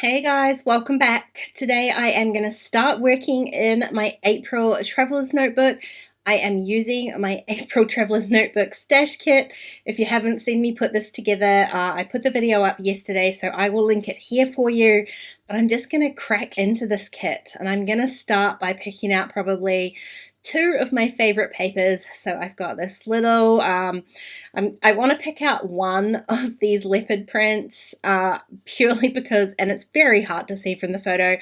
Hey guys, welcome back. Today I am going to start working in my April Traveler's Notebook. I am using my April Traveler's Notebook stash kit. If you haven't seen me put this together, I put the video up yesterday, so I will link it here for you. But I'm just going to crack into this kit, and I'm going to start by picking out probably two of my favorite papers. So I've got this little, I want to pick out one of these leopard prints purely because, and it's very hard to see from the photo,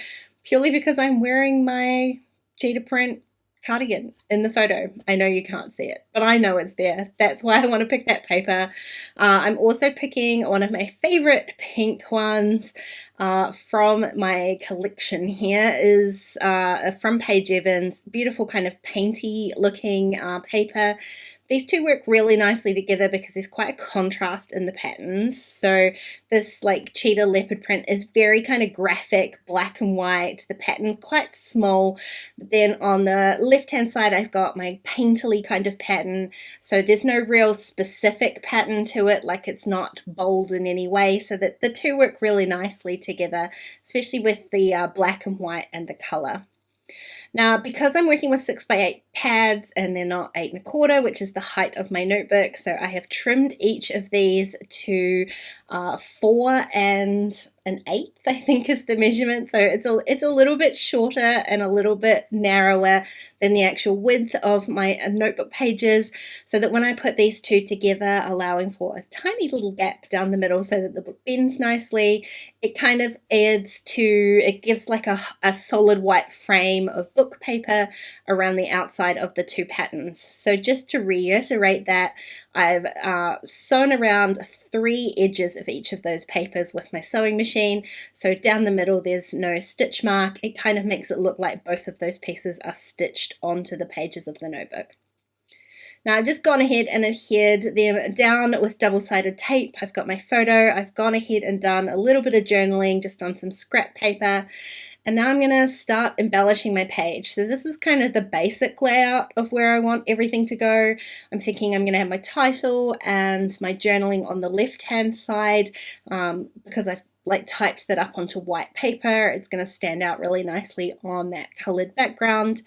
purely because I'm wearing my cheetah print cardigan in the photo. I know you can't see it, but I know it's there. That's why I want to pick that paper. I'm also picking one of my favorite pink ones from my collection here is from Paige Evans. Beautiful kind of painty looking paper. These two work really nicely together because there's quite a contrast in the patterns. So this like cheetah leopard print is very kind of graphic, black and white. The pattern's quite small. Then on the left-hand side, I've got my painterly kind of pattern. So there's no real specific pattern to it, like it's not bold in any way. So that the two work really nicely together, especially with the black and white and the color. Now, because I'm working with 6x8 pads and they're not 8 1/4, which is the height of my notebook, so I have trimmed each of these to 4 1/8, I think is the measurement. So it's a little bit shorter and a little bit narrower than the actual width of my notebook pages, so that when I put these two together, allowing for a tiny little gap down the middle so that the book bends nicely, it kind of adds to, it gives like a solid white frame of book paper around the outside of the two patterns. So just to reiterate that, I've sewn around 3 edges of each of those papers with my sewing machine. So down the middle there's no stitch mark. It kind of makes it look like both of those pieces are stitched onto the pages of the notebook. Now I've just gone ahead and adhered them down with double-sided tape. I've got my photo. I've gone ahead and done a little bit of journaling just on some scrap paper. And now I'm going to start embellishing my page. So this is kind of the basic layout of where I want everything to go. I'm thinking I'm going to have my title and my journaling on the left-hand side because I've typed that up onto white paper. It's going to stand out really nicely on that colored background.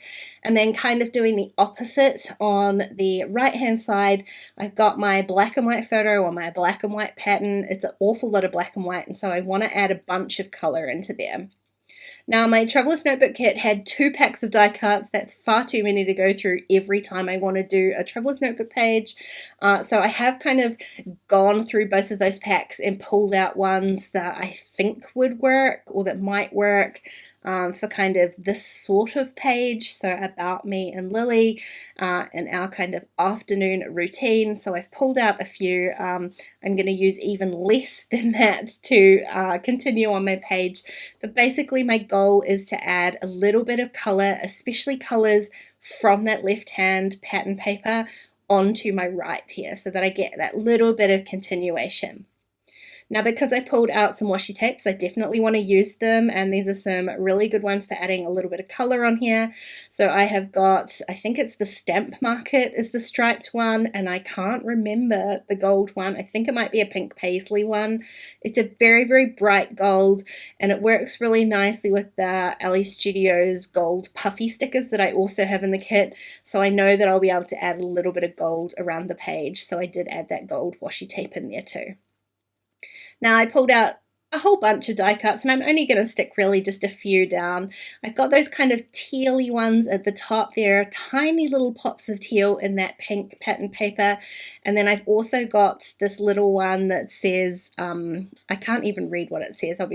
And then kind of doing the opposite on the right hand side, I've got my black and white photo on my black and white pattern. It's an awful lot of black and white, and so I want to add a bunch of color into there. Now my Traveler's Notebook kit had 2 packs of die cuts. That's far too many to go through every time I want to do a Traveler's Notebook page. So I have kind of gone through both of those packs and pulled out ones that I think would work or that might work for kind of this sort of page. So about me and Lily and our kind of afternoon routine. So I've pulled out a few. I'm going to use even less than that to continue on my page. But basically my goal is to add a little bit of color, especially colors from that left-hand pattern paper onto my right here so that I get that little bit of continuation. Now, because I pulled out some washi tapes, I definitely want to use them, and these are some really good ones for adding a little bit of color on here. So I have got, I think it's the Stamp Market is the striped one, and I can't remember the gold one. I think it might be a pink paisley one. It's a very, very bright gold, and it works really nicely with the Ali Studios gold puffy stickers that I also have in the kit. So I know that I'll be able to add a little bit of gold around the page. So I did add that gold washi tape in there too. Now I pulled out a whole bunch of die cuts, and I'm only going to stick really just a few down. I've got those kind of tealy ones at the top. There are tiny little pots of teal in that pink pattern paper. And then I've also got this little one that says, I can't even read what it says, I'll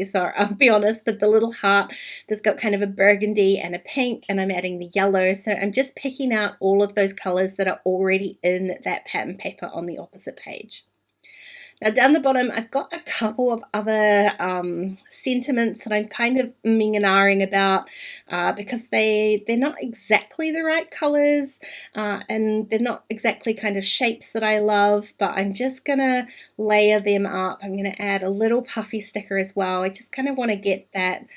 be honest, but the little heart that's got kind of a burgundy and a pink, and I'm adding the yellow. So I'm just picking out all of those colors that are already in that pattern paper on the opposite page. Now down the bottom, I've got a couple of other sentiments that I'm kind of umming and ahhing about because they're not exactly the right colors and they're not exactly kind of shapes that I love, but I'm just going to layer them up. I'm going to add a little puffy sticker as well. I just kind of want to get that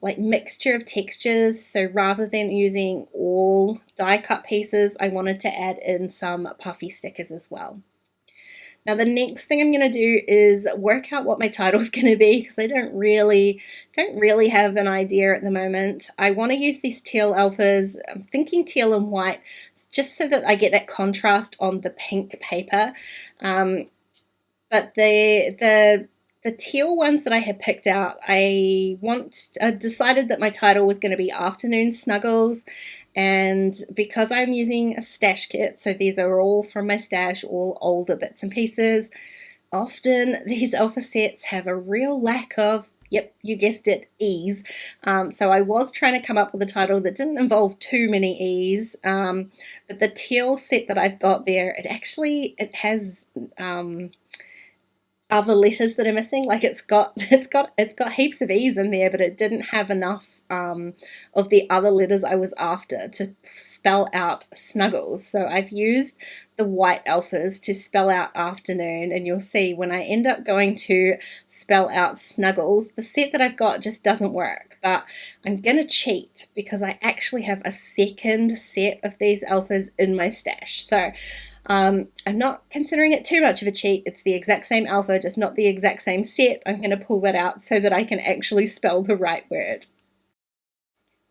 like mixture of textures. So rather than using all die cut pieces, I wanted to add in some puffy stickers as well. Now the next thing I'm going to do is work out what my title is going to be, because I don't really have an idea at the moment. I want to use these teal alphas. I'm thinking teal and white, just so that I get that contrast on the pink paper. But the teal ones that I had picked out, I decided that my title was going to be Afternoon Snuggles, and because I'm using a stash kit, so these are all from my stash, all older bits and pieces, often these alpha sets have a real lack of, yep, you guessed it, E's. So I was trying to come up with a title that didn't involve too many E's, but the teal set that I've got there, it has other letters that are missing. Like it's got heaps of E's in there, but it didn't have enough of the other letters I was after to spell out Snuggles. So I've used the white alphas to spell out afternoon, and you'll see when I end up going to spell out Snuggles, the set that I've got just doesn't work. But I'm gonna cheat, because I actually have a second set of these alphas in my stash. So I'm not considering it too much of a cheat. It's the exact same alpha, just not the exact same set. I'm going to pull that out so that I can actually spell the right word.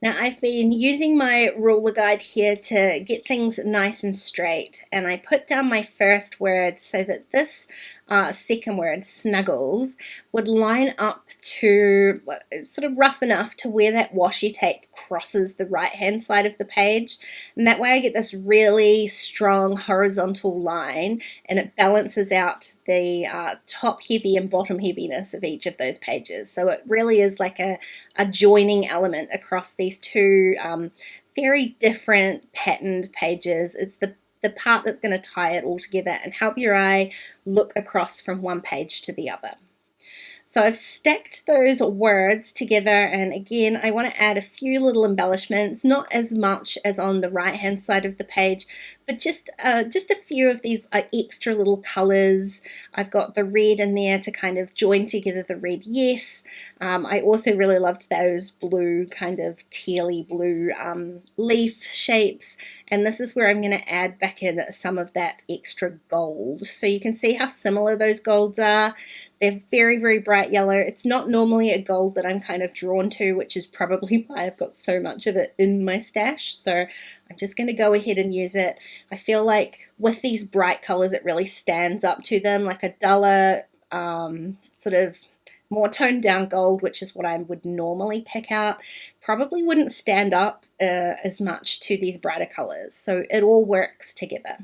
Now I've been using my ruler guide here to get things nice and straight, and I put down my first word so that this second word, Snuggles, would line up to sort of rough enough to where that washi tape crosses the right hand side of the page, and that way I get this really strong horizontal line, and it balances out the top heavy and bottom heaviness of each of those pages. So it really is like a joining element across these two very different patterned pages. It's the part that's going to tie it all together and help your eye look across from one page to the other. So I've stacked those words together, and again I want to add a few little embellishments, not as much as on the right hand side of the page, but just a few of these extra little colors. I've got the red in there to kind of join together the red yes. I also really loved those blue, kind of tealy blue leaf shapes, and this is where I'm going to add back in some of that extra gold. So you can see how similar those golds are. They're very, very bright yellow. It's not normally a gold that I'm kind of drawn to, which is probably why I've got so much of it in my stash. So I'm just going to go ahead and use it. I feel like with these bright colors, it really stands up to them. Like a duller, sort of more toned down gold, which is what I would normally pick out, probably wouldn't stand up as much to these brighter colors. So it all works together.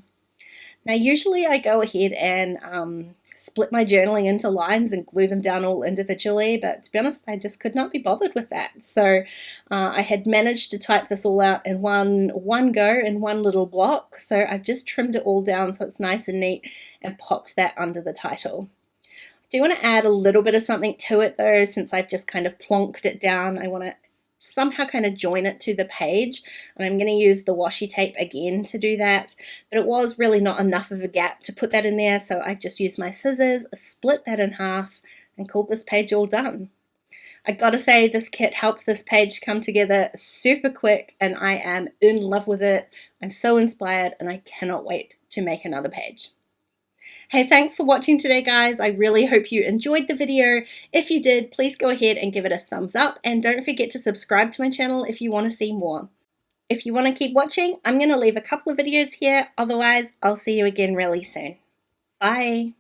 Now usually I go ahead and split my journaling into lines and glue them down all individually, but to be honest, I just could not be bothered with that. So I had managed to type this all out in one go in one little block, so I've just trimmed it all down so it's nice and neat and popped that under the title. I do want to add a little bit of something to it though, since I've just kind of plonked it down. I want to somehow kind of join it to the page, and I'm going to use the washi tape again to do that, but it was really not enough of a gap to put that in there, so I've just used my scissors, split that in half, and called this page all done. I gotta say, this kit helped this page come together super quick, and I am in love with it. I'm so inspired, and I cannot wait to make another page. Hey, thanks for watching today, guys. I really hope you enjoyed the video. If you did, please go ahead and give it a thumbs up, and don't forget to subscribe to my channel if you want to see more. If you want to keep watching, I'm going to leave a couple of videos here. Otherwise, I'll see you again really soon. Bye.